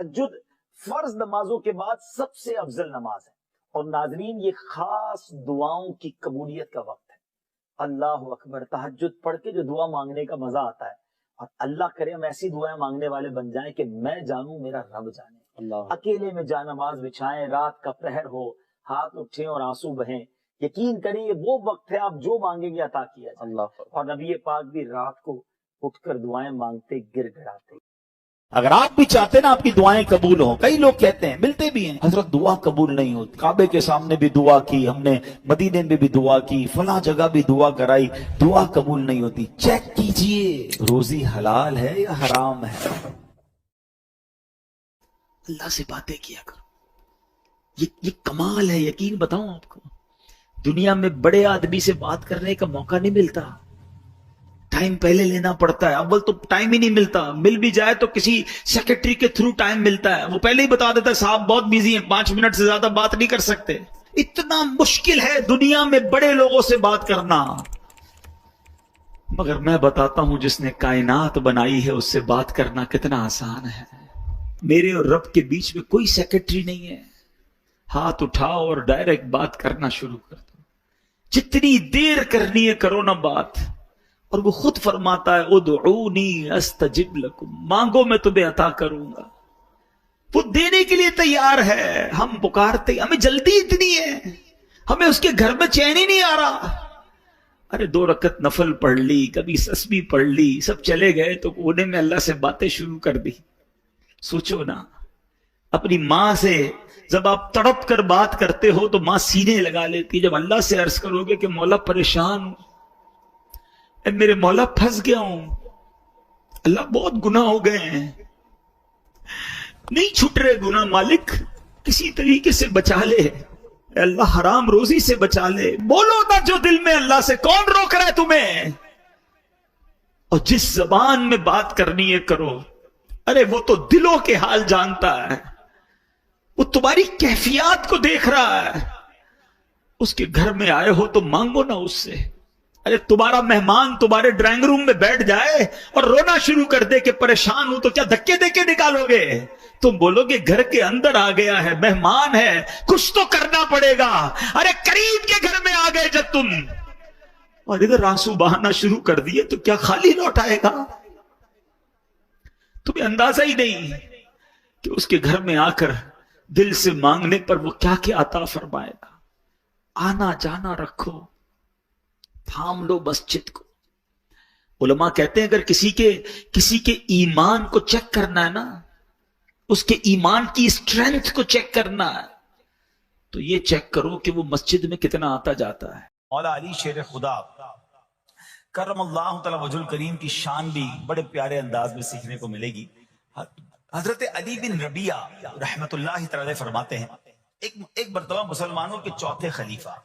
تہجد فرض نمازوں کے بعد سب سے افضل نماز ہے، اور ناظرین یہ خاص دعاؤں کی قبولیت کا وقت ہے۔ اللہ اکبر، تہجد پڑھ کے جو دعا مانگنے کا مزہ آتا ہے، اور اللہ کرے ہم ایسی دعائیں مانگنے والے بن جائیں کہ میں جانوں میرا رب جانے۔ اللہ اکیلے میں جا نماز بچھائیں، رات کا پہر ہو، ہاتھ اٹھیں اور آنسو بہیں، یقین کریں یہ وہ وقت ہے آپ جو مانگیں گے عطا کیا جائے۔ اللہ اور نبی پاک بھی رات کو اٹھ کر دعائیں مانگتے گر گڑاتے۔ اگر آپ بھی چاہتے نا آپ کی دعائیں قبول ہوں، کئی لوگ کہتے ہیں، ملتے بھی ہیں، حضرت دعا قبول نہیں ہوتی، کعبے کے سامنے بھی دعا کی ہم نے، مدینے میں بھی دعا کی، فلاں جگہ بھی دعا کرائی، دعا قبول نہیں ہوتی۔ چیک کیجئے روزی حلال ہے یا حرام ہے۔ اللہ سے باتیں کیا کرو، یہ کمال ہے۔ یقین بتاؤں آپ کو، دنیا میں بڑے آدمی سے بات کرنے کا موقع نہیں ملتا، ٹائم پہلے لینا پڑتا ہے، اول تو ٹائم ہی نہیں ملتا، مل بھی جائے تو کسی سیکرٹری کے تھرو ٹائم ملتا ہے، وہ پہلے ہی بتا دیتا ہے صاحب بہت بیزی ہیں، 5 منٹ سے زیادہ بات نہیں کر سکتے۔ اتنا مشکل ہے دنیا میں بڑے لوگوں سے بات کرنا، مگر میں بتاتا ہوں جس نے کائنات بنائی ہے اس سے بات کرنا کتنا آسان ہے۔ میرے اور رب کے بیچ میں کوئی سیکرٹری نہیں ہے، ہاتھ اٹھاؤ اور ڈائریکٹ بات کرنا شروع کر دو، جتنی دیر کرنی ہے کرو نا بات، اور وہ خود فرماتا ہے ادعونی استجب لکم، مانگو میں تمہیں عطا کروں گا، وہ دینے کے لیے تیار ہے۔ ہم پکارتے، ہمیں جلدی اتنی ہے، ہمیں اس کے گھر میں چین ہی نہیں آ رہا۔ ارے 2 رکعت نفل پڑھ لی، کبھی تسبیح پڑھ لی، سب چلے گئے تو کونے میں اللہ سے باتیں شروع کر دی۔ سوچو نا، اپنی ماں سے جب آپ تڑپ کر بات کرتے ہو تو ماں سینے لگا لیتی، جب اللہ سے عرض کرو گے کہ مولا پریشان ہوں، اے میرے مولا پھنس گیا ہوں، اللہ بہت گناہ ہو گئے ہیں، نہیں چھٹ رہے گناہ، مالک کسی طریقے سے بچا لے، اے اللہ حرام روزی سے بچا لے، بولو نا جو دل میں اللہ سے، کون روک رہا ہے تمہیں؟ اور جس زبان میں بات کرنی ہے کرو، ارے وہ تو دلوں کے حال جانتا ہے، وہ تمہاری کیفیات کو دیکھ رہا ہے۔ اس کے گھر میں آئے ہو تو مانگو نا اس سے۔ ارے تمہارا مہمان تمہارے ڈرائنگ روم میں بیٹھ جائے اور رونا شروع کر دے کہ پریشان ہوں، تو کیا دھکے دے کے نکالو گے؟ تم بولو گے گھر کے اندر آ گیا ہے، مہمان ہے، کچھ تو کرنا پڑے گا۔ ارے قریب کے گھر میں آ گئے جب تم اور ادھر آنسو بہانا شروع کر دیے تو کیا خالی لوٹ آئے گا؟ تمہیں اندازہ ہی نہیں کہ اس کے گھر میں آ کر دل سے مانگنے پر وہ کیا کیا عطا فرمائے گا۔ آنا جانا رکھو، تھام لو مسجد کو۔ علماء کہتے ہیں اگر کسی کے ایمان کو چیک کرنا ہے نا، اس کے ایمان کی اسٹرینتھ کو چیک کرنا ہے، تو یہ چیک کرو کہ وہ مسجد میں کتنا آتا جاتا ہے۔ مولا علی شیر خدا کرم اللہ تعالی وجہ الکریم کی شان بھی بڑے پیارے انداز میں سیکھنے کو ملے گی۔ حضرت علی بن ربیعہ رحمت اللہ تعالی فرماتے ہیں ایک مرتبہ مسلمانوں کے چوتھے خلیفہ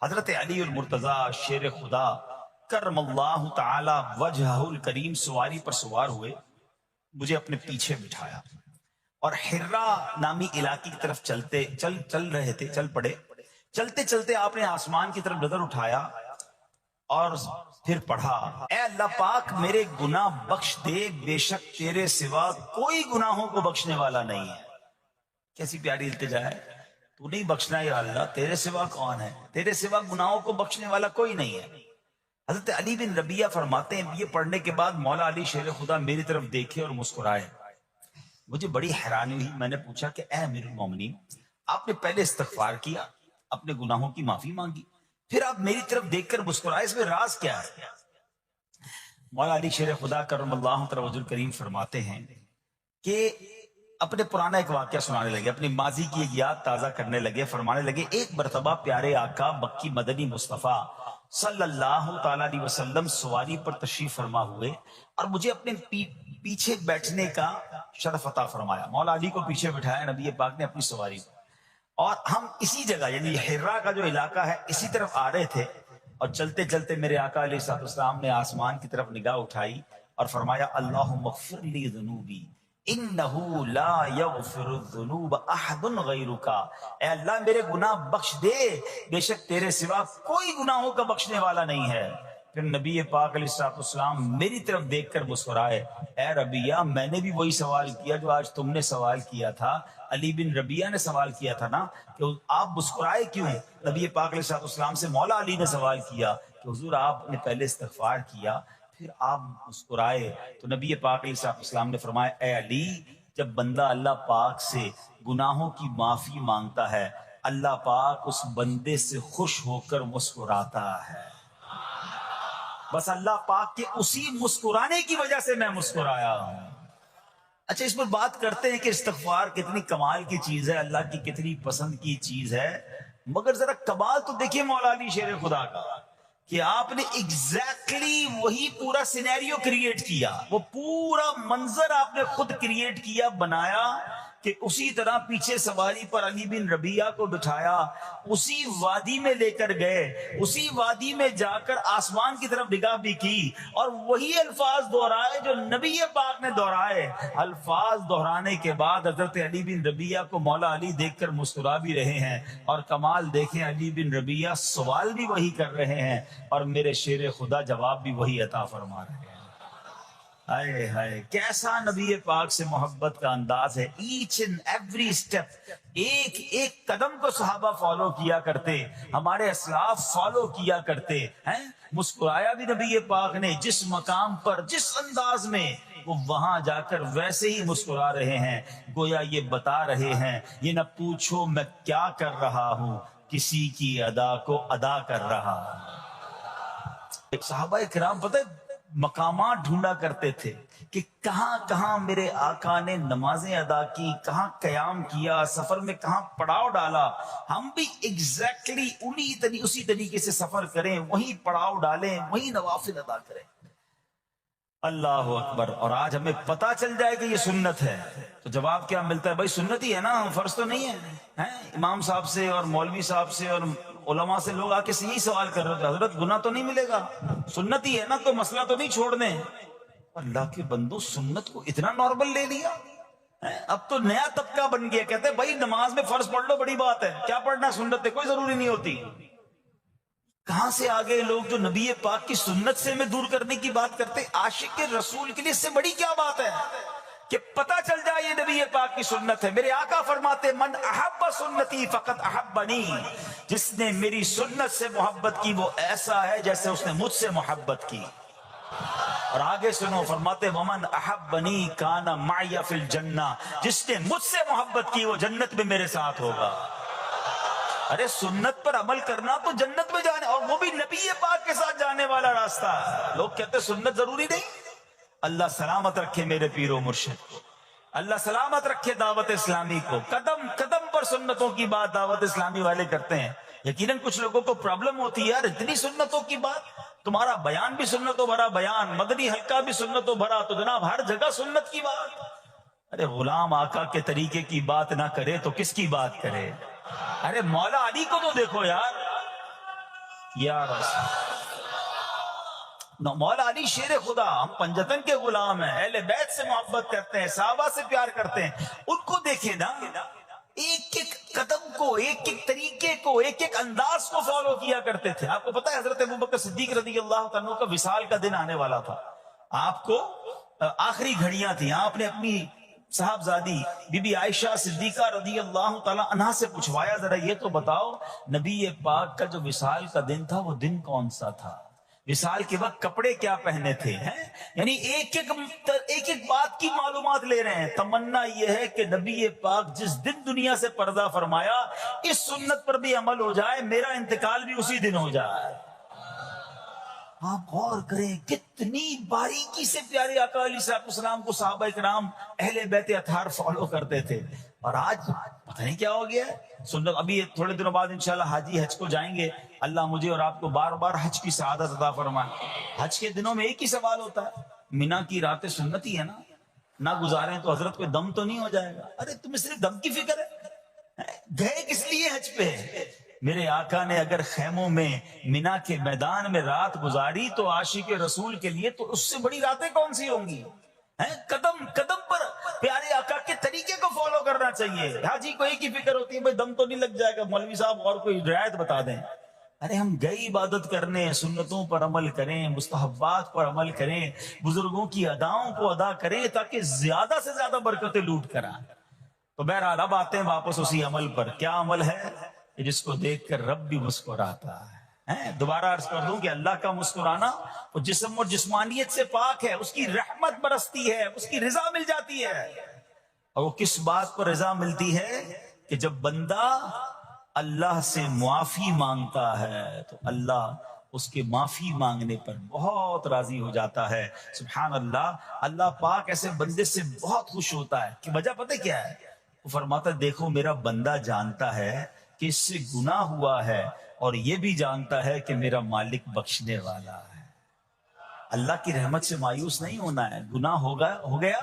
حضرت علی المرتضی شیر خدا کرم اللہ تعالی وجہ الکریم سواری پر سوار ہوئے، مجھے اپنے پیچھے بٹھایا اور حرہ نامی علاقے کی طرف چل رہے تھے، چل پڑے۔ چلتے چلتے آپ نے آسمان کی طرف نظر اٹھایا اور پھر پڑھا، اے اللہ پاک میرے گناہ بخش دے، بے شک تیرے سوا کوئی گناہوں کو بخشنے والا نہیں ہے۔ کیسی پیاری التجا ہے، تو نہیں بخشنا یا اللہ، تیرے سوا کون ہے؟ تیرے سوا گناہوں کو بخشنے والا کوئی نہیں ہے۔ حضرت علی بن ربیعہ فرماتے ہیں یہ پڑھنے کے بعد مولا علی شیر خدا میری طرف دیکھے اور مسکرائے۔ مجھے بڑی حیرانی ہوئی، میں نے پوچھا کہ اے امیر المومنین، آپ نے پہلے استغفار کیا، اپنے گناہوں کی معافی مانگی، پھر آپ میری طرف دیکھ کر مسکرائے، اس میں راز کیا ہے؟ مولا علی شیر خدا کرم اللہ تعالی وجہ الکریم فرماتے ہیں کہ اپنے پرانا ایک واقعہ سنانے لگے، اپنی ماضی کی ایک یاد تازہ کرنے لگے۔ فرمانے لگے ایک مرتبہ پیارے آقا مکی مدنی مصطفیٰ صلی اللہ تعالی علیہ وسلم سواری پر تشریف فرما ہوئے اور مجھے اپنے پیچھے بیٹھنے کا شرف عطا فرمایا۔ مولا علی کو پیچھے بٹھایا نبی پاک نے اپنی سواری پر، اور ہم اسی جگہ یعنی حرہ کا جو علاقہ ہے اسی طرف آ رہے تھے، اور چلتے چلتے میرے آقا علیہ الصلوۃ والسلام نے آسمان کی طرف نگاہ اٹھائی اور فرمایا اللہم اغفر لی ذنوبی انہ لا یغفر الذنوب احد غیرک، اے اللہ میرے گناہ بخش دے، بے شک تیرے سوا کوئی گناہوں کا بخشنے والا نہیں ہے۔ پھر نبی پاک علیہ السلام میری طرف دیکھ کر مسکرائے، اے ربیہ میں نے بھی وہی سوال کیا جو آج تم نے سوال کیا تھا، علی بن ربیہ نے سوال کیا تھا نا کہ آپ مسکرائے کیوں؟ نبی پاک علیہ السلام سے مولا علی نے سوال کیا کہ حضور آپ نے پہلے استغفار کیا پھر آپ مسکرائے، تو نبی پاک علیہ السلام نے فرمایا اے علی، جب بندہ اللہ پاک سے گناہوں کی معافی مانگتا ہے اللہ پاک اس بندے سے خوش ہو کر مسکراتا ہے، بس اللہ پاک کے اسی مسکرانے کی وجہ سے میں مسکرایا ہوں۔ اچھا اس پر بات کرتے ہیں کہ استغفار کتنی کمال کی چیز ہے، اللہ کی کتنی پسند کی چیز ہے، مگر ذرا کمال تو دیکھیے مولا علی شیر خدا کا کہ آپ نے ایگزیکٹلی وہی پورا سینیریو کریٹ کیا، وہ پورا منظر آپ نے خود کریٹ کیا، بنایا کہ اسی طرح پیچھے سواری پر علی بن ربیہ کو بٹھایا، اسی وادی میں لے کر گئے، اسی وادی میں جا کر آسمان کی طرف نگاہ بھی کی اور وہی الفاظ دہرائے جو نبی پاک نے دہرائے۔ الفاظ دہرانے کے بعد حضرت علی بن ربیہ کو مولا علی دیکھ کر مسکرا بھی رہے ہیں، اور کمال دیکھیں علی بن ربیہ سوال بھی وہی کر رہے ہیں اور میرے شیر خدا جواب بھی وہی عطا فرما رہے ہیں۔ ہائے ہائے کیسا نبی پاک سے محبت کا انداز ہے، ایچ اینڈ ایوری سٹیپ، ایک ایک قدم کو صحابہ فالو کیا کرتے، ہمارے اسلاف فالو کیا کرتے ہیں۔ مسکرایا بھی نبی پاک نے جس مقام پر جس انداز میں، وہ وہاں جا کر ویسے ہی مسکرا رہے ہیں، گویا یہ بتا رہے ہیں یہ نہ پوچھو میں کیا کر رہا ہوں، کسی کی ادا کو ادا کر رہا ہوں۔ ایک صحابہ کرام پتہ ہے مقامات ڈھونڈا کرتے تھے کہ کہاں کہاں میرے آقا نے نمازیں ادا کی، کہاں قیام کیا، سفر میں کہاں پڑاؤ ڈالا، ہم بھی ایگزیکٹلی اسی طریقے سے سفر کریں، وہیں پڑاؤ ڈالیں، وہیں نوافل ادا کریں۔ اللہ اکبر۔ اور آج ہمیں پتا چل جائے کہ یہ سنت ہے تو جواب کیا ملتا ہے؟ بھائی سنت ہی ہے نا، فرض تو نہیں ہے۔ امام صاحب سے اور مولوی صاحب سے اور علماء سے لوگ آ کے یہی سوال کر رہے تھے، حضرت گناہ تو نہیں ملے گا، سنت ہی ہے نا، کوئی مسئلہ تو نہیں چھوڑ دیں۔ اللہ کے بندو سنت کو اتنا نارمل لے لیا، اب تو نیا طبقہ بن گیا، کہتے ہیں بھائی نماز میں فرض پڑھ لو، بڑی بات ہے، کیا پڑھنا، سنت ہے کوئی ضروری نہیں ہوتی۔ کہاں سے آگے لوگ جو نبی پاک کی سنت سے ہمیں دور کرنے کی بات کرتے، عاشق رسول کے لیے اس سے بڑی کیا بات ہے کہ پتہ چل جائے یہ نبی پاک کی سنت ہے۔ میرے آقا فرماتے من احب سنتی فقط احبنی، جس نے میری سنت سے محبت کی وہ ایسا ہے جیسے اس نے مجھ سے محبت کی۔ اور آگے سنو، فرماتے ومن احبنی کان معی فی الجنہ، جس نے مجھ سے محبت کی وہ جنت میں میرے ساتھ ہوگا۔ ارے سنت پر عمل کرنا تو جنت میں جانے، اور وہ بھی نبی پاک کے ساتھ جانے والا راستہ ہے۔ لوگ کہتے سنت ضروری نہیں۔ اللہ سلامت رکھے میرے پیر و مرشد کو، اللہ سلامت رکھے دعوت اسلامی کو، قدم قدم پر سنتوں کی بات دعوت اسلامی والے کرتے ہیں۔ یقیناً کچھ لوگوں کو پرابلم ہوتی ہے، یار اتنی سنتوں کی بات، تمہارا بیان بھی سنتوں بھرا بیان، مدنی حلقہ بھی سنتوں بھرا، تو جناب ہر جگہ سنت کی بات۔ ارے غلام آقا کے طریقے کی بات نہ کرے تو کس کی بات کرے؟ ارے مولا علی کو تو دیکھو یار مولا علی شیر خدا، ہم پنجتن کے غلام ہیں، اہل بیت سے محبت کرتے ہیں، صحابہ سے پیار کرتے ہیں، ان کو دیکھیں نا، ایک ایک قدم کو، ایک ایک طریقے کو، ایک ایک انداز کو فالو کیا کرتے تھے۔ آپ کو پتا ہے حضرت ابوبکر صدیق رضی اللہ عنہ کا وصال کا دن آنے والا تھا، آپ کو آخری گھڑیاں تھیں، آپ نے اپنی صاحبزادی بی بی عائشہ صدیقہ رضی اللہ تعالی عنہا سے پوچھوایا ذرا یہ تو بتاؤ نبی پاک کا جو وصال کا دن تھا وہ دن کون سا تھا، وصال کے وقت کپڑے کیا پہنے تھے، یعنی ایک ایک بات کی معلومات لے رہے ہیں۔ تمنا یہ ہے کہ نبی پاک جس دن دنیا سے پردہ فرمایا اس سنت پر بھی عمل ہو جائے، میرا انتقال بھی اسی دن ہو جائے۔ آپ غور کریں کتنی باریکی سے پیارے آقا علیہ السلام کو صحابہ کرام اہل بیت اطہار فالو کرتے تھے، اور آج پتہ نہیں کیا ہو گیا ہے سنت۔ ابھی تھوڑے دنوں بعد انشاءاللہ حاجی حج کو جائیں گے، اللہ مجھے اور آپ کو بار بار حج کی سعادت عطا فرمائے۔ حج کے دنوں میں ایک ہی سوال ہوتا ہے، مینا کی راتیں سنت ہی ہے نا، نہ گزاریں تو حضرت کوئی دم تو نہیں ہو جائے گا۔ ارے تمہیں صرف دم کی فکر ہے، گئے کس لیے حج پہ؟ میرے آقا نے اگر خیموں میں مینا کے میدان میں رات گزاری تو عاشق رسول کے لیے تو اس سے بڑی راتیں کون سی ہوں گی؟ قدم قدم پر پیارے آقا کے طریقے کو فالو کرنا چاہیے۔ حاجی کو ایک ہی فکر ہوتی ہے بھائی دم تو نہیں لگ جائے گا، مولوی صاحب اور کوئی رعایت بتا دیں۔ ارے ہم گئے عبادت کرنے، سنتوں پر عمل کریں، مستحبات پر عمل کریں، بزرگوں کی اداؤں کو ادا کریں تاکہ زیادہ سے زیادہ برکتیں لوٹ کر آئیں۔ تو بہرحال اب آتے ہیں واپس اسی عمل پر۔ کیا عمل ہے؟ جس کو دیکھ کر رب بھی مسکراتا ہے۔ دوبارہ عرض کر دوں کہ اللہ کا مسکرانا وہ جسم اور جسمانیت سے پاک ہے، اس کی رحمت برستی ہے، اس کی رضا مل جاتی ہے۔ اور وہ کس بات پر رضا ملتی ہے؟ کہ جب بندہ اللہ سے معافی مانگتا ہے تو اللہ اس کے معافی مانگنے پر بہت راضی ہو جاتا ہے۔ سبحان اللہ، اللہ پاک ایسے بندے سے بہت خوش ہوتا ہے۔ کہ وجہ پتہ کیا ہے؟ وہ فرماتا ہے دیکھو میرا بندہ جانتا ہے کہ اس سے گناہ ہوا ہے، اور یہ بھی جانتا ہے کہ میرا مالک بخشنے والا ہے۔ اللہ کی رحمت سے مایوس نہیں ہونا ہے۔ گناہ ہو گیا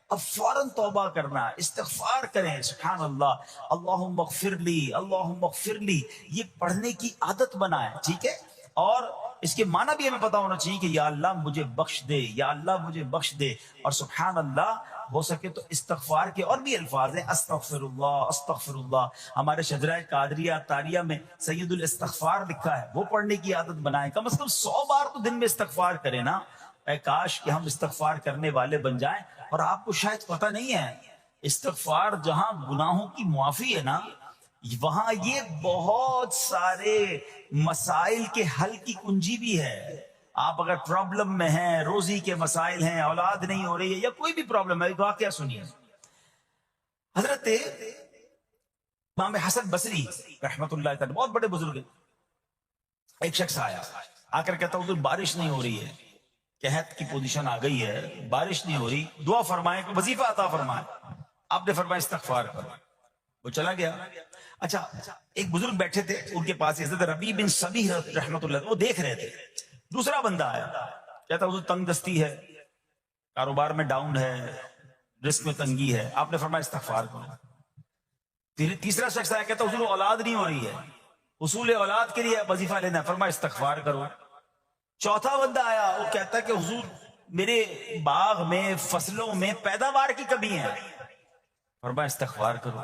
اب فوراً توبہ کرنا، استغفار کریں۔ سبحان اللہ، اللہم اغفر لی، اللہم اغفر لی، یہ پڑھنے کی عادت بنائیں، ٹھیک ہے؟ اور اس کے معنی بھی ہمیں پتا ہونا چاہیے کہ یا اللہ مجھے بخش دے، یا اللہ مجھے بخش دے۔ اور سبحان اللہ، ہو سکے تو استغفار کے اور بھی الفاظ ہیں، استغفر اللہ، استغفر اللہ۔ ہمارے شجرہ قادریہ طاریہ میں سید الاستغفار لکھا ہے، وہ پڑھنے کی عادت بنائیں۔ کم از کم 100 بار تو دن میں استغفار کریں نا۔ اے کاش کہ ہم استغفار کرنے والے بن جائیں۔ اور آپ کو شاید پتہ نہیں ہے، استغفار جہاں گناہوں کی معافی ہے نا، وہاں یہ بہت سارے مسائل کے حل کی کنجی بھی ہے۔ آپ اگر پرابلم میں ہیں، روزی کے مسائل ہیں، اولاد نہیں ہو رہی ہے، یا کوئی بھی پرابلم ہے، واقعہ سنیے۔ حضرت امام حسن بصری رحمت اللہ تعالی بہت بڑے بزرگ ہیں۔ ایک شخص آیا، آ کر کہتا حضور بارش نہیں ہو رہی ہے، قحط کی پوزیشن آ گئی ہے، بارش نہیں ہو رہی، دعا فرمائیں، کوئی وظیفہ عطا فرمائیں۔ آپ نے فرمایا استغفار کرو۔ وہ چلا گیا۔ اچھا، ایک بزرگ بیٹھے تھے ان کے پاس، حضرت ربیع بن صبیح رحمت اللہ، وہ دیکھ رہے تھے۔ دوسرا بندہ آیا، کہتا حضور تنگ دستی ہے، کاروبار میں ڈاؤن ہے، رزق میں تنگی ہے۔ آپ نے فرمایا استغفار کرو۔ پھر تیسرا شخص آیا، کہتا حضور اولاد نہیں ہو رہی ہے، حصول اولاد کے لیے وظیفہ لینا ہے، فرمایا استغفار کرو۔ چوتھا بندہ آیا، وہ کہتا کہ حضور میرے باغ میں، فصلوں میں پیداوار کی کمی ہے، فرمایا استغفار کرو۔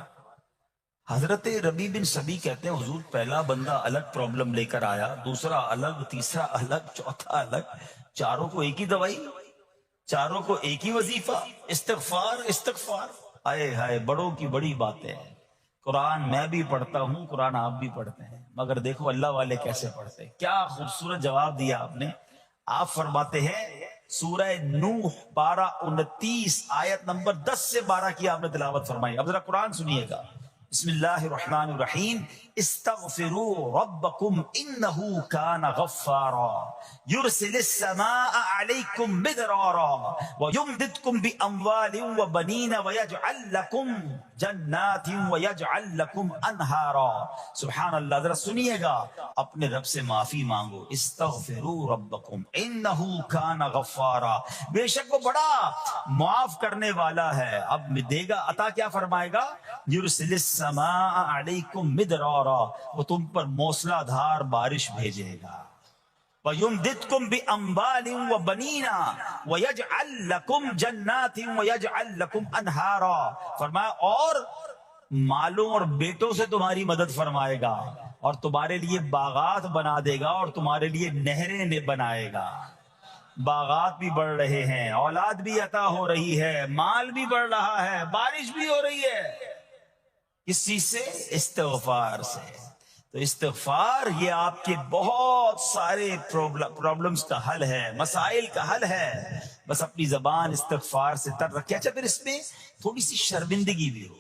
حضرت ربیع بن صبیح کہتے ہیں حضور پہلا بندہ الگ پرابلم لے کر آیا، دوسرا الگ، تیسرا الگ، چوتھا الگ، چاروں کو ایک ہی دوائی، چاروں کو ایک ہی وظیفہ، استغفار استغفار۔ آئے ہائے، بڑوں کی بڑی باتیں ہیں۔ قرآن میں بھی پڑھتا ہوں، قرآن آپ بھی پڑھتے ہیں، مگر دیکھو اللہ والے کیسے پڑھتے ہیں۔ کیا خوبصورت جواب دیا آپ نے۔ آپ فرماتے ہیں سورہ نوح 12:29 آیت نمبر 10 سے 12 کی آپ نے تلاوت فرمائی۔ اب ذرا قرآن سنیے گا۔ بسم اللہ الرحمن الرحیم، استغفروا ربکم انہ کان غفارا یرسل السماء علیکم مدرارا ویمددکم باموال وبنین ویجعل لکم جنات ویجعل لکم انہارا۔ سبحان اللہ، ذرا سنیے گا، اپنے رب سے معافی مانگو۔ استغفروا ربکم انہ کان غفارا، بے شک وہ بڑا معاف کرنے والا ہے۔ اب دے گا عطا، کیا فرمائے گا؟ یرسل السماء علیکم مدرارا، وہ تم پر موسلا دھار بارش بھیجے گا۔ وَيُمْدِدْكُمْ بِأَمْوَالٍ وَبَنِينَ وَيَجْعَلْ لَكُمْ جَنَّاتٍ وَيَجْعَلْ لَكُمْ أَنْهَارًا، فرمایا اور مالوں اور بیٹوں سے تمہاری مدد فرمائے گا، اور تمہارے لیے باغات بنا دے گا، اور تمہارے لیے نہریں بنائے گا۔ باغات بھی بڑھ رہے ہیں، اولاد بھی عطا ہو رہی ہے، مال بھی بڑھ رہا ہے، بارش بھی ہو رہی ہے۔ کس چیز سے؟ استغفار سے۔ تو استغفار یہ آپ کے بہت سارے پرابلمز کا حل ہے، مسائل کا حل ہے۔ بس اپنی زبان استغفار سے تر رکھے۔ اچھا، پھر اس میں تھوڑی سی شرمندگی بھی ہو،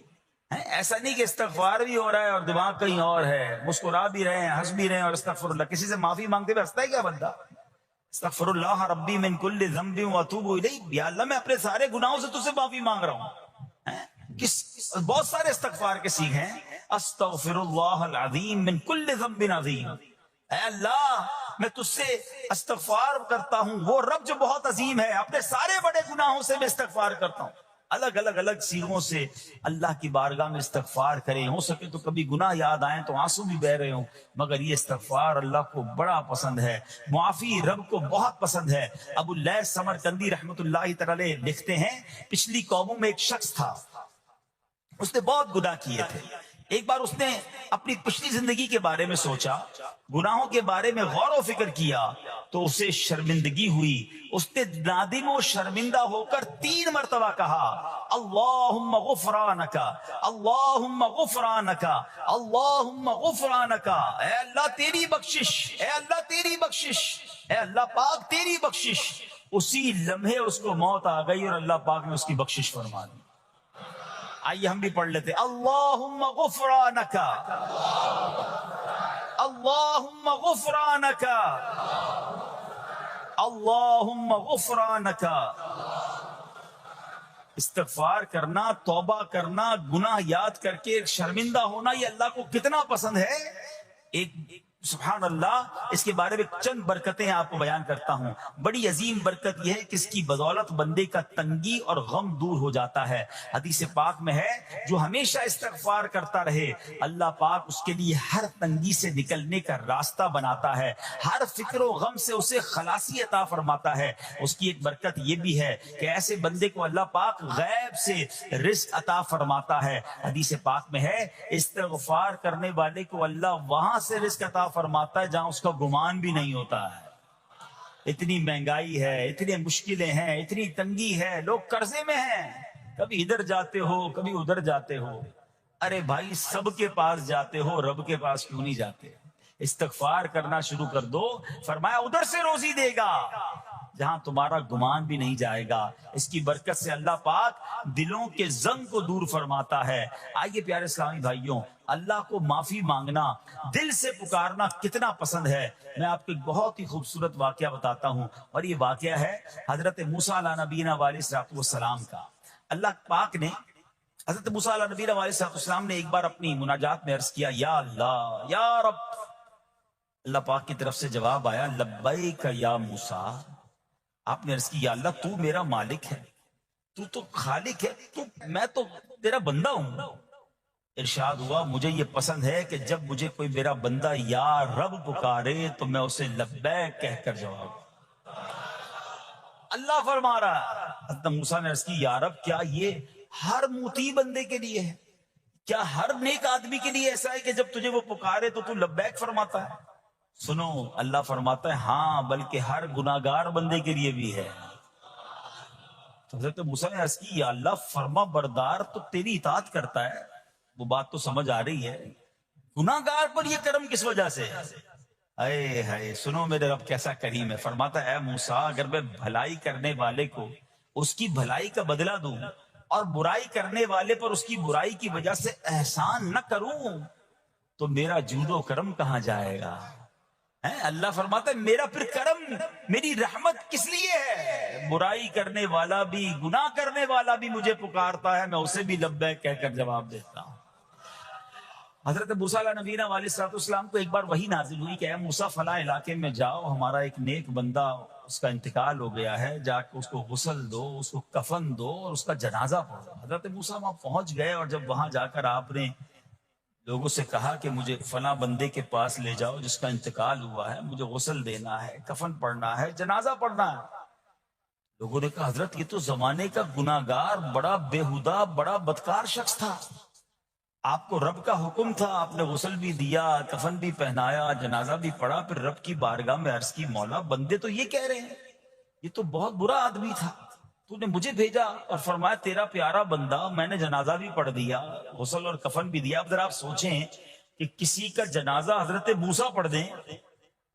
ایسا نہیں کہ استغفار بھی ہو رہا ہے اور دماغ کہیں اور ہے، مسکرا بھی رہے ہیں، ہنس بھی رہے ہیں، اور استغفر اللہ، کسی سے معافی مانگتے ہوئے ہنستا ہے کیا بندہ؟ استغفر اللہ ربی من کل ذنب واتوب الیہ، یا اللہ میں اپنے سارے گناہوں سے تجھ سے معافی مانگ رہا ہوں۔ بہت سارے استغفار کے سیکھ ہیں، استغفر اللہ العظیم من کل ذنب عظیم، اے اللہ میں تجھ سے استغفار کرتا ہوں، وہ رب جو بہت عظیم ہے، اپنے سارے بڑے گناہوں سے میں استغفار کرتا ہوں۔ الگ الگ سیغوں سے اللہ کی بارگاہ میں استغفار کریں۔ ہو سکے تو کبھی گناہ یاد آئیں تو آنسو بھی بہ رہے ہوں، مگر یہ استغفار اللہ کو بڑا پسند ہے، معافی رب کو بہت پسند ہے۔ ابو اللیث سمرقندی رحمت اللہ تعالی لکھتے ہیں، پچھلی قوموں میں ایک شخص تھا، اس نے بہت گناہ کیے تھے، ایک بار اس نے اپنی پچھلی زندگی کے بارے میں سوچا، گناہوں کے بارے میں غور و فکر کیا تو اسے شرمندگی ہوئی. اس نے نادم و شرمندہ ہو کر 3 مرتبہ کہا اللہم غفرانک، اللہم غفرانک، اللہم غفرانک. اے اللہ تیری بخشش، اے اللہ تیری بخشش، اے اللہ پاک تیری بخشش. اسی لمحے اس کو موت آ گئی اور اللہ پاک نے اس کی بخشش فرما دی. آئیے ہم بھی پڑھ لیتے اللہم غفرانک، اللہم غفرانک، اللہم غفرانک. استغفار کرنا، توبہ کرنا، گناہ یاد کر کے شرمندہ ہونا، یہ اللہ کو کتنا پسند ہے. ایک سبحان اللہ، اس کے بارے میں چند برکتیں آپ کو بیان کرتا ہوں. بڑی عظیم برکت یہ ہے کہ اس کی بدولت بندے کا تنگی اور غم دور ہو جاتا ہے. حدیث پاک میں ہے جو ہمیشہ استغفار کرتا رہے اللہ پاک اس کے لیے ہر تنگی سے نکلنے کا راستہ بناتا ہے، ہر فکر و غم سے اسے خلاصی عطا فرماتا ہے. اس کی ایک برکت یہ بھی ہے کہ ایسے بندے کو اللہ پاک غیب سے رزق عطا فرماتا ہے. حدیث پاک میں ہے استغفار کرنے والے کو اللہ وہاں سے رزق عطا فرماتا ہے جہاں اس کا گمان بھی نہیں ہوتا ہے. اتنی مہنگائی ہے، اتنی مشکلیں ہیں، اتنی تنگی ہے، لوگ قرضے میں ہیں، کبھی ادھر جاتے ہو کبھی ادھر جاتے ہو. ارے بھائی سب کے پاس جاتے ہو، رب کے پاس کیوں نہیں جاتے؟ استغفار کرنا شروع کر دو، فرمایا ادھر سے روزی دے گا جہاں تمہارا گمان بھی نہیں جائے گا. اس کی برکت سے اللہ پاک دلوں کے زنگ کو دور فرماتا ہے. آئیے پیارے اسلامی بھائیوں، اللہ کو معافی مانگنا، دل سے پکارنا کتنا پسند ہے. میں آپ کو ایک بہت ہی خوبصورت واقعہ بتاتا ہوں، اور یہ واقعہ ہے حضرت موسیٰ علیہ نبینا علیہ السلام کا. اللہ پاک نے حضرت موسیٰ علیہ نبینا علیہ السلام نے ایک بار اپنی مناجات میں عرض کیا یا اللہ یا رب. اللہ پاک کی طرف سے جواب آیا لبیک یا موسیٰ. آپ نے عرض کی یا اللہ تو میرا مالک ہے، تو تو خالق ہے، میں تو تیرا بندہ ہوں. ارشاد ہوا مجھے یہ پسند ہے کہ جب مجھے کوئی میرا بندہ یا رب پکارے تو میں اسے لبیک کہہ کر جواب. اللہ فرما رہا حضرت موسیٰ نے عرض کی یا رب کیا یہ ہر موتی بندے کے لیے ہے؟ کیا ہر نیک آدمی کے لیے ایسا ہے کہ جب تجھے وہ پکارے تو لبیک فرماتا ہے؟ سنو اللہ فرماتا ہے ہاں بلکہ ہر گناہگار بندے کے لیے بھی ہے. تو حضرت موسیٰ نے عرض کی یا اللہ فرما بردار تو تیری اطاعت کرتا ہے، وہ بات تو سمجھ آ رہی ہے، گناہگار پر یہ کرم کس وجہ سے؟ اے ہائے سنو میرے رب کیسا کریم ہے. فرماتا ہے اے موسیٰ اگر میں بھلائی کرنے والے کو اس کی بھلائی کا بدلہ دوں اور برائی کرنے والے پر اس کی برائی کی وجہ سے احسان نہ کروں تو میرا جود و کرم کہاں جائے گا؟ اللہ فرماتا ہے میرا پھر کرم، میری رحمت کس لیے ہے؟ برائی کرنے والا بھی، گناہ کرنے والا بھی مجھے پکارتا ہے، میں اسے بھی لبیک کہہ کر جواب دیتا ہوں. حضرت موسیٰ علیہ نبینا علیہ السلام کو ایک بار وحی نازل ہوئی کہ اے موسیٰ فلاں علاقے میں جاؤ، ہمارا ایک نیک بندہ اس کا انتقال ہو گیا ہے، جا کے اس کو غسل دو، اس کو کفن دو اور اس کا جنازہ پڑھو. حضرت موسیٰ وہاں پہنچ گئے اور جب وہاں جا کر آپ نے لوگوں سے کہا کہ مجھے فلاں بندے کے پاس لے جاؤ جس کا انتقال ہوا ہے، مجھے غسل دینا ہے، کفن پڑھنا ہے، جنازہ پڑھنا ہے. لوگوں نے کہا حضرت یہ تو زمانے کا گناہگار، بڑا بےہودہ، بڑا بدکار شخص تھا، آپ کو رب کا حکم تھا، آپ نے غسل بھی دیا، کفن بھی پہنایا، جنازہ بھی پڑھا، پھر رب کی بارگاہ میں عرض کی مولا بندے تو یہ کہہ رہے ہیں یہ تو بہت برا آدمی تھا، تو نے مجھے بھیجا اور فرمایا تیرا پیارا بندہ، میں نے جنازہ بھی پڑھ دیا، غسل اور کفن بھی دیا. اب ذرا آپ سوچیں کہ کسی کا جنازہ حضرت موسیٰ پڑھ دیں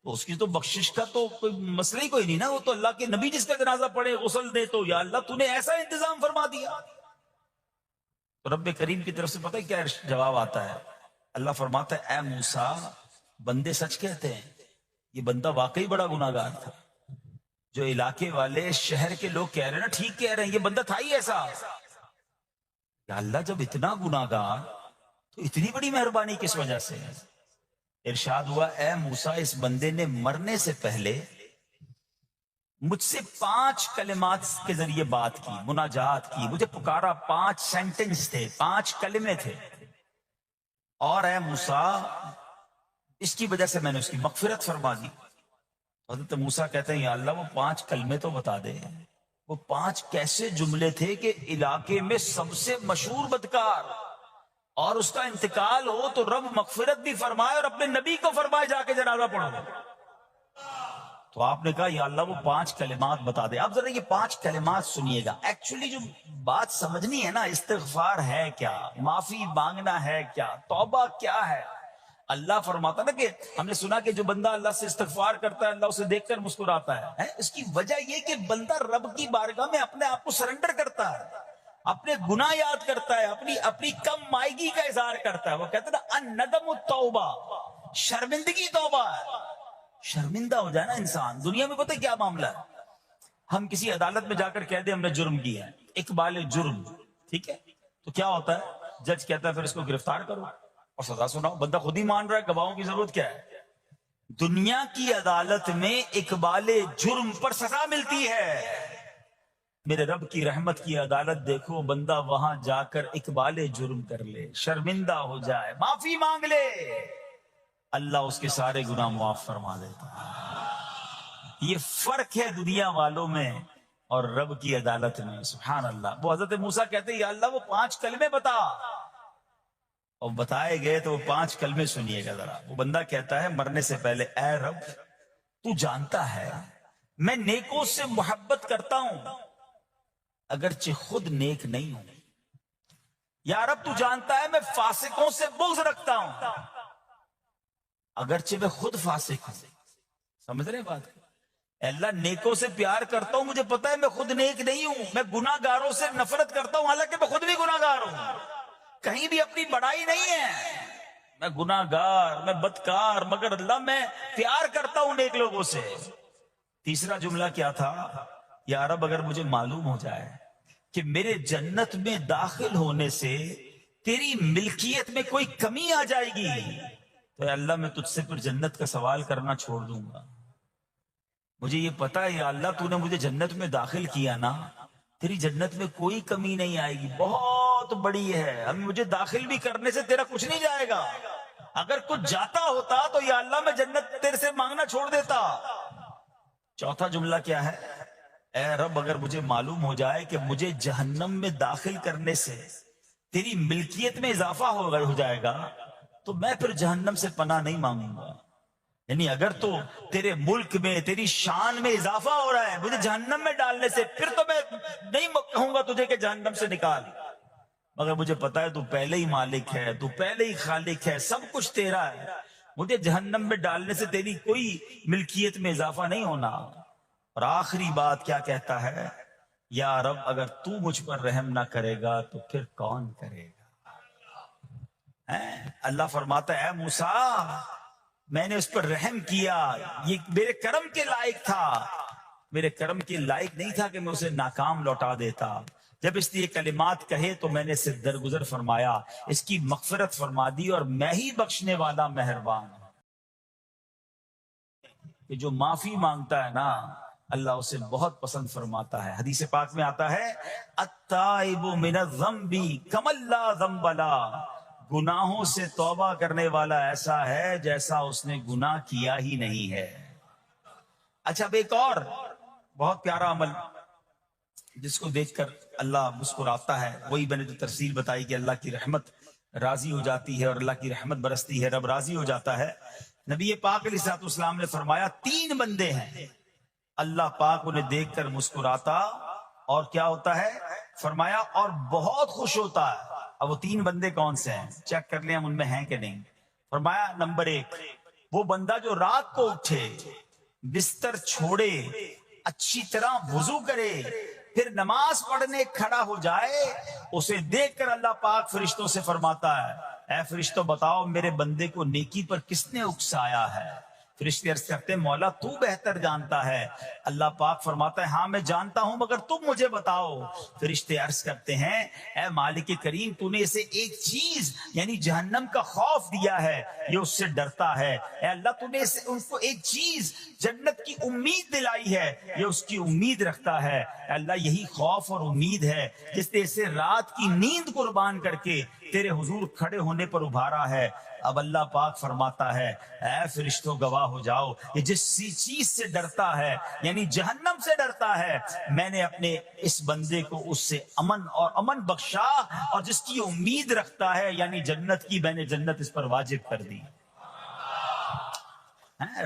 تو اس کی تو بخشش کا تو کوئی مسئلہ ہی کوئی نہیں نا، وہ تو اللہ کے نبی جس کا جنازہ پڑھے غسل دے تو یا اللہ تو نے ایسا انتظام فرما دیا. تو رب کریم کی طرف سے پتہ ہے کیا جواب آتا ہے؟ اللہ فرماتا ہے اے موسیٰ بندے سچ کہتے ہیں، یہ بندہ واقعی بڑا گناہگار تھا. جو علاقے والے شہر کے لوگ کہہ رہے ہیں نا ٹھیک کہہ رہے ہیں، یہ بندہ تھا ہی ایسا. یا اللہ جب اتنا گناہگار تو اتنی بڑی مہربانی کس وجہ سے؟ ارشاد ہوا اے موسیٰ اس بندے نے مرنے سے پہلے مجھ سے 5 کلمات کے ذریعے بات کی، مناجات کی، مجھے پکارا، 5 سینٹنس تھے، 5 کلمے تھے، اور اے موسیٰ اس کی وجہ سے میں نے اس کی مغفرت فرما دی. حضرت موسیٰ کہتے ہیں یا اللہ وہ 5 کلمے تو بتا دے، وہ 5 کیسے جملے تھے کہ علاقے میں سب سے مشہور بدکار اور اس کا انتقال ہو تو رب مغفرت بھی فرمائے اور اپنے نبی کو فرمائے جا کے جنازہ پڑھو. تو آپ نے کہا یا اللہ وہ 5 کلمات بتا دے. آپ ذرا یہ 5 کلمات سنیے گا. ایکچولی جو بات سمجھنی ہے نا، استغفار ہے کیا، معافی مانگنا ہے کیا، توبہ کیا ہے. اللہ فرماتا نا کہ ہم نے سنا کہ جو بندہ اللہ سے استغفار کرتا ہے اللہ اسے دیکھ کر مسکراتا ہے. اس کی وجہ یہ کہ بندہ رب کی بارگاہ میں اپنے آپ کو سرنڈر کرتا ہے، اپنے گناہ یاد کرتا ہے، اپنی کم مائگی کا اظہار کرتا ہے. وہ کہتے ہیں نا الندم التوبہ، شرمندگی توبہ ہے. شرمندہ ہو جائے نا انسان. دنیا میں پتہ کیا معاملہ ہے، ہم کسی عدالت میں جا کر کہہ دیں ہم نے جرم کیا ہے، اقبال جرم، ٹھیک ہے، تو کیا ہوتا ہے، جج کہتا ہے پھر اس کو گرفتار کرو اور سزا سناؤ. بندہ خود ہی مان رہا ہے، گواہوں کی ضرورت کیا ہے. دنیا کی عدالت میں اقبال جرم پر سزا ملتی ہے. میرے رب کی رحمت کی عدالت دیکھو، بندہ وہاں جا کر اقبال جرم کر لے، شرمندہ ہو جائے، معافی مانگ لے، اللہ اس کے سارے گناہ معاف فرما دیتا ہے. یہ فرق ہے دنیا والوں میں اور رب کی عدالت میں. سبحان اللہ. وہ حضرت موسیٰ کہتے ہیں یا اللہ وہ 5 کلمے بتا، اور بتائے گئے تو وہ 5 کلمے سنیے گا ذرا. وہ بندہ کہتا ہے مرنے سے پہلے اے رب تو جانتا ہے میں نیکوں سے محبت کرتا ہوں اگرچہ خود نیک نہیں ہوں. یا رب تو جانتا ہے میں فاسقوں سے بغض رکھتا ہوں اگرچہ میں خود فاسق ہوں. سمجھ رہے ہیں بات؟ اے اللہ نیکوں سے پیار کرتا ہوں، مجھے پتا ہے میں خود نیک نہیں ہوں. میں گناہ گاروں سے نفرت کرتا ہوں حالانکہ میں خود بھی گناہ گار ہوں. کہیں بھی اپنی بڑائی نہیں ہے، میں گناہ گار، میں بدکار، مگر اللہ میں پیار کرتا ہوں نیک لوگوں سے. تیسرا جملہ کیا تھا، یا رب اگر مجھے معلوم ہو جائے کہ میرے جنت میں داخل ہونے سے تیری ملکیت میں کوئی کمی آ جائے گی تو اے اللہ میں تجھ سے پھر جنت کا سوال کرنا چھوڑ دوں گا. مجھے یہ پتا ہے یا اللہ تو نے مجھے جنت میں داخل کیا نا، تیری جنت میں کوئی کمی نہیں آئے گی، بہت بڑی ہے، اب مجھے داخل بھی کرنے سے تیرا کچھ نہیں جائے گا. اگر کچھ جاتا ہوتا تو یا اللہ میں جنت تیرے سے مانگنا چھوڑ دیتا. چوتھا جملہ کیا ہے، اے رب اگر مجھے معلوم ہو جائے کہ مجھے جہنم میں داخل کرنے سے تیری ملکیت میں اضافہ ہو جائے گا تو میں پھر جہنم سے پناہ نہیں مانگوں گا. یعنی اگر تو تیرے ملک میں تیری شان میں اضافہ ہو رہا ہے مجھے جہنم میں ڈالنے سے، پھر تو میں نہیں کہوں گا تجھے کہ جہنم سے نکال. مگر مجھے پتا ہے تو پہلے ہی مالک ہے، تو پہلے ہی خالق ہے، سب کچھ تیرا ہے، مجھے جہنم میں ڈالنے سے تیری کوئی ملکیت میں اضافہ نہیں ہونا. اور آخری بات کیا کہتا ہے، یا رب اگر تو مجھ پر رحم نہ کرے گا تو پھر کون کرے گا. اللہ فرماتا ہے اے موسیٰ میں نے اس پر رحم کیا، یہ میرے کرم کے لائق تھا، میرے کرم کے لائق نہیں تھا کہ میں اسے ناکام لوٹا دیتا. جب اس نے یہ کلمات کہے تو میں نے اسے درگزر فرمایا، اس کی مغفرت فرما دی، اور میں ہی بخشنے والا مہربان ہوں. کہ جو معافی مانگتا ہے نا اللہ اسے بہت پسند فرماتا ہے. حدیث پاک میں آتا ہے التائب من الذنب کمن لا ذنب له، گناہوں سے توبہ کرنے والا ایسا ہے جیسا اس نے گناہ کیا ہی نہیں ہے. اچھا اب ایک اور بہت پیارا عمل جس کو دیکھ کر اللہ مسکراتا ہے، وہی میں نے جو تفصیل بتائی کہ اللہ کی رحمت راضی ہو جاتی ہے اور اللہ کی رحمت برستی ہے، رب راضی ہو جاتا ہے. نبی پاک علیہ الصلوۃ والسلام نے فرمایا 3 بندے ہیں اللہ پاک انہیں دیکھ کر مسکراتا اور کیا ہوتا ہے، فرمایا اور بہت خوش ہوتا ہے. اب وہ 3 بندے کون سے ہیں چیک کر لیں ہم ان میں ہیں کہ نہیں. فرمایا نمبر 1 وہ بندہ جو رات کو اٹھے، بستر چھوڑے، اچھی طرح وضو کرے، پھر نماز پڑھنے کھڑا ہو جائے، اسے دیکھ کر اللہ پاک فرشتوں سے فرماتا ہے اے فرشتوں بتاؤ میرے بندے کو نیکی پر کس نے اکسایا ہے. فرشتے عرض کرتے ہیں مولا تو بہتر جانتا ہے. اللہ پاک فرماتا ہے ہاں میں جانتا ہوں مگر تم مجھے بتاؤ. فرشتے عرض کرتے ہیں اے مالک کریم تو نے اسے ایک چیز یعنی جہنم کا خوف دیا ہے، یہ اس سے ڈرتا ہے. اے اللہ تو نے ان کو ایک چیز جنت کی امید دلائی ہے، یہ اس کی امید رکھتا ہے. اے اللہ یہی خوف اور امید ہے جس نے اسے رات کی نیند قربان کر کے تیرے حضور کھڑے ہونے پر ابھارا ہے. اب اللہ پاک فرماتا ہے اے فرشتوں گواہ ہو جاؤ, یہ جس چیز سے ڈرتا ہے یعنی جہنم سے ڈرتا ہے, میں نے اپنے اس بندے کو اس سے امن بخشا, اور جس کی امید رکھتا ہے یعنی جنت کی, میں نے جنت اس پر واجب کر دی.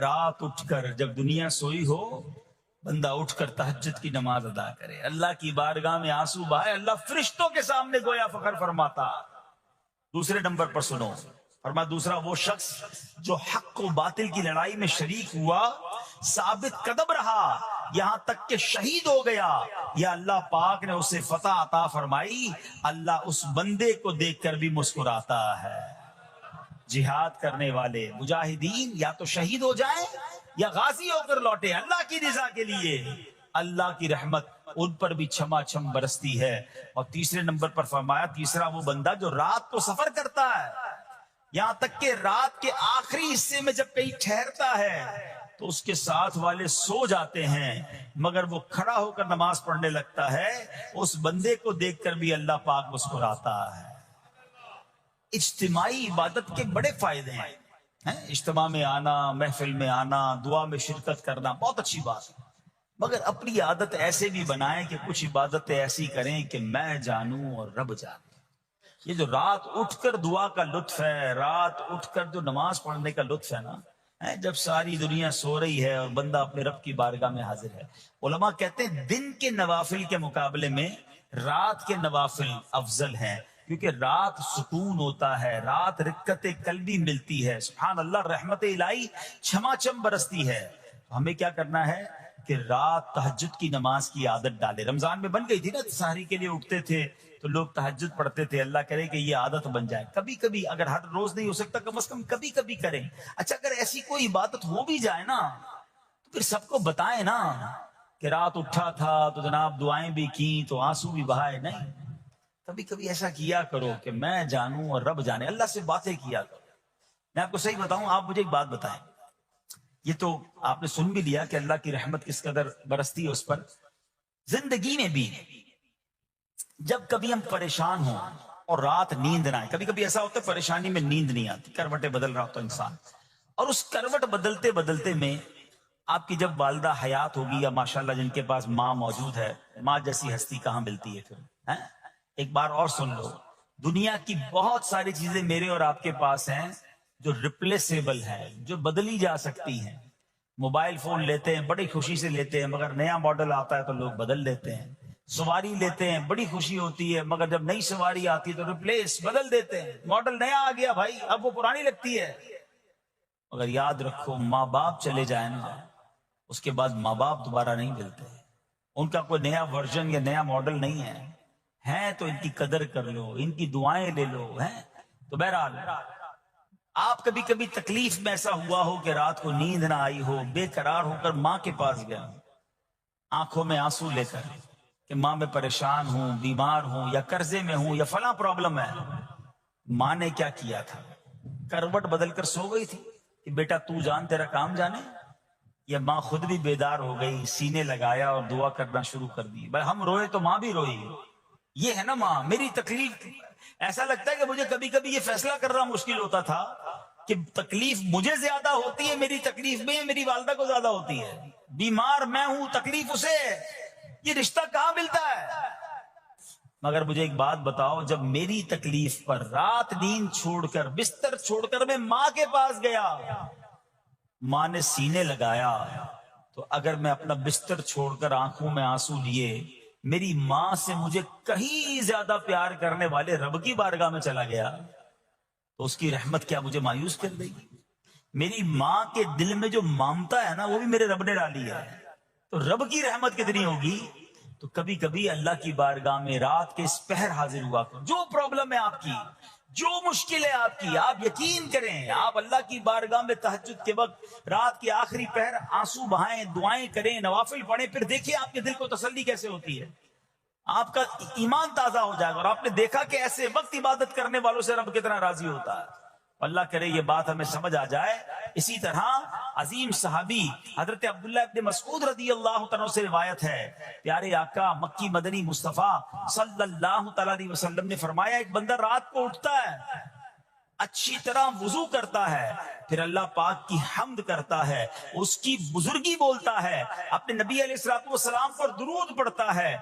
رات اٹھ کر جب دنیا سوئی ہو, بندہ اٹھ کر تہجد کی نماز ادا کرے, اللہ کی بارگاہ میں آنسو بہائے, اللہ فرشتوں کے سامنے گویا فخر فرماتا. دوسرے نمبر پر سنو, فرمایا دوسرا وہ شخص جو حق و باطل کی لڑائی میں شریک ہوا, ثابت قدم رہا, یہاں تک کہ شہید ہو گیا, یا اللہ پاک نے اسے فتح عطا فرمائی, اللہ اس بندے کو دیکھ کر بھی مسکراتا ہے. جہاد کرنے والے مجاہدین یا تو شہید ہو جائیں یا غازی ہو کر لوٹے اللہ کی رضا کے لیے, اللہ کی رحمت ان پر بھی چھما چھم برستی ہے. اور تیسرے نمبر پر فرمایا تیسرا وہ بندہ جو رات کو سفر کرتا ہے, یہاں تک کہ رات کے آخری حصے میں جب کہیں ٹھہرتا ہے تو اس کے ساتھ والے سو جاتے ہیں, مگر وہ کھڑا ہو کر نماز پڑھنے لگتا ہے, اس بندے کو دیکھ کر بھی اللہ پاک مسکراتا ہے. اجتماعی عبادت کے بڑے فائدے ہیں. اجتماع میں آنا, محفل میں آنا, دعا میں شرکت کرنا بہت اچھی بات ہے, مگر اپنی عادت ایسے بھی بنائیں کہ کچھ عبادتیں ایسی کریں کہ میں جانوں اور رب جانے. یہ جو رات اٹھ کر دعا کا لطف ہے, رات اٹھ کر جو نماز پڑھنے کا لطف ہے نا, جب ساری دنیا سو رہی ہے اور بندہ اپنے رب کی بارگاہ میں حاضر ہے. علماء کہتے ہیں دن کے نوافل کے مقابلے میں رات کے نوافل افضل ہیں, کیونکہ رات سکون ہوتا ہے, رات رکت قلبی ملتی ہے, سبحان اللہ, رحمت الہی چھما چھم برستی ہے. ہمیں کیا کرنا ہے کہ رات تہجد کی نماز کی عادت ڈالے. رمضان میں بن گئی تھی نا, سحری کے لیے اٹھتے تھے تو لوگ تہجد پڑھتے تھے. اللہ کرے کہ یہ عادت بن جائے. کبھی کبھی, اگر ہر روز نہیں ہو سکتا کم از کم کبھی کبھی کریں. اچھا اگر ایسی کوئی عبادت ہو بھی جائے نا تو پھر سب کو بتائیں نا کہ رات اٹھا تھا تو جناب دعائیں بھی کی تو آنسو بھی بہائے. نہیں, کبھی کبھی ایسا کیا کرو کہ میں جانوں اور رب جانے, اللہ سے باتیں کیا کرو. میں آپ کو صحیح بتاؤں, آپ مجھے ایک بات بتائیں, یہ تو آپ نے سن بھی لیا کہ اللہ کی رحمت کس قدر برستی ہے اس پر. زندگی میں بھی جب کبھی ہم پریشان ہوں اور رات نیند نہ آئے, کبھی کبھی ایسا ہوتا ہے پریشانی میں نیند نہیں آتی, کروٹیں بدل رہا ہوتا انسان, اور اس کروٹ بدلتے بدلتے میں آپ کی جب والدہ حیات ہوگی یا ماشاءاللہ جن کے پاس ماں موجود ہے, ماں جیسی ہستی کہاں ملتی ہے پھر. ایک بار اور سن لو, دنیا کی بہت ساری چیزیں میرے اور آپ کے پاس ہیں جو ریپلیسیبل ہیں, جو بدلی جا سکتی ہیں. موبائل فون لیتے ہیں بڑی خوشی سے لیتے ہیں, مگر نیا ماڈل آتا ہے تو لوگ بدل لیتے ہیں. سواری لیتے ہیں بڑی خوشی ہوتی ہے, مگر جب نئی سواری آتی ہے تو ریپلیس بدل دیتے ہیں. ماڈل نیا آ گیا بھائی, اب وہ پرانی لگتی ہے. مگر یاد رکھو, ماں باپ چلے جائیں نا, اس کے بعد ماں باپ دوبارہ نہیں ملتے. ان کا کوئی نیا ورژن یا نیا ماڈل نہیں ہے تو ان کی قدر کر لو, ان کی دعائیں لے لو. تو بہرحال آپ کبھی کبھی تکلیف میں ایسا ہوا ہو کہ رات کو نیند نہ آئی ہو, بے قرار ہو کر ماں کے پاس گیا, آنکھوں میں آنسو لے کر کہ ماں میں پریشان ہوں, بیمار ہوں, یا قرضے میں ہوں, یا فلاں پرابلم ہے. ماں نے کیا کیا تھا, کروٹ بدل کر سو گئی تھی کہ بیٹا تو جان تیرا کام جانے, یا ماں خود بھی بیدار ہو گئی, سینے لگایا اور دعا کرنا شروع کر دی. بھائی ہم روئے تو ماں بھی روئی. یہ ہے نا ماں. میری تکلیف, ایسا لگتا ہے کہ مجھے کبھی کبھی یہ فیصلہ کرنا مشکل ہوتا تھا کہ تکلیف مجھے زیادہ ہوتی ہے میری تکلیف میں, میری والدہ کو زیادہ ہوتی ہے. بیمار میں ہوں, تکلیف اسے, یہ رشتہ کہاں ملتا ہے. مگر مجھے ایک بات بتاؤ, جب میری تکلیف پر رات نیند چھوڑ کر, بستر چھوڑ کر میں ماں کے پاس گیا, ماں نے سینے لگایا, تو اگر میں اپنا بستر چھوڑ کر آنکھوں میں آنسو لیے میری ماں سے مجھے کہیں زیادہ پیار کرنے والے رب کی بارگاہ میں چلا گیا, تو اس کی رحمت کیا مجھے مایوس کر دے گی. میری ماں کے دل میں جو ممتا ہے نا, وہ بھی میرے رب نے ڈالی ہے. تو رب کی رحمت کتنی ہوگی. تو کبھی کبھی اللہ کی بارگاہ میں رات کے اس پہر حاضر ہوا کرو. جو پرابلم ہے آپ کی, جو مشکل ہے آپ کی, آپ یقین کریں, آپ اللہ کی بارگاہ میں تہجد کے وقت رات کے آخری پہر آنسو بہائیں, دعائیں کریں, نوافل پڑھیں, پھر دیکھیں آپ کے دل کو تسلی کیسے ہوتی ہے. آپ کا ایمان تازہ ہو جائے گا, اور آپ نے دیکھا کہ ایسے وقت عبادت کرنے والوں سے رب کتنا راضی ہوتا ہے. اللہ کرے یہ بات ہمیں سمجھ آ جائے. اسی طرح عظیم صحابی حضرت عبداللہ ابن مسعود رضی اللہ تعالیٰ سے روایت ہے, پیارے آقا مکی مدنی مصطفیٰ صلی اللہ تعالیٰ علیہ وسلم نے فرمایا, ایک بندہ رات کو اٹھتا ہے, اچھی طرح وضو کرتا ہے, پھر اللہ پاک کی حمد کرتا ہے, اس کی بزرگی بولتا ہے, اپنے نبی علیہ السلام پر درود پڑھتا ہے,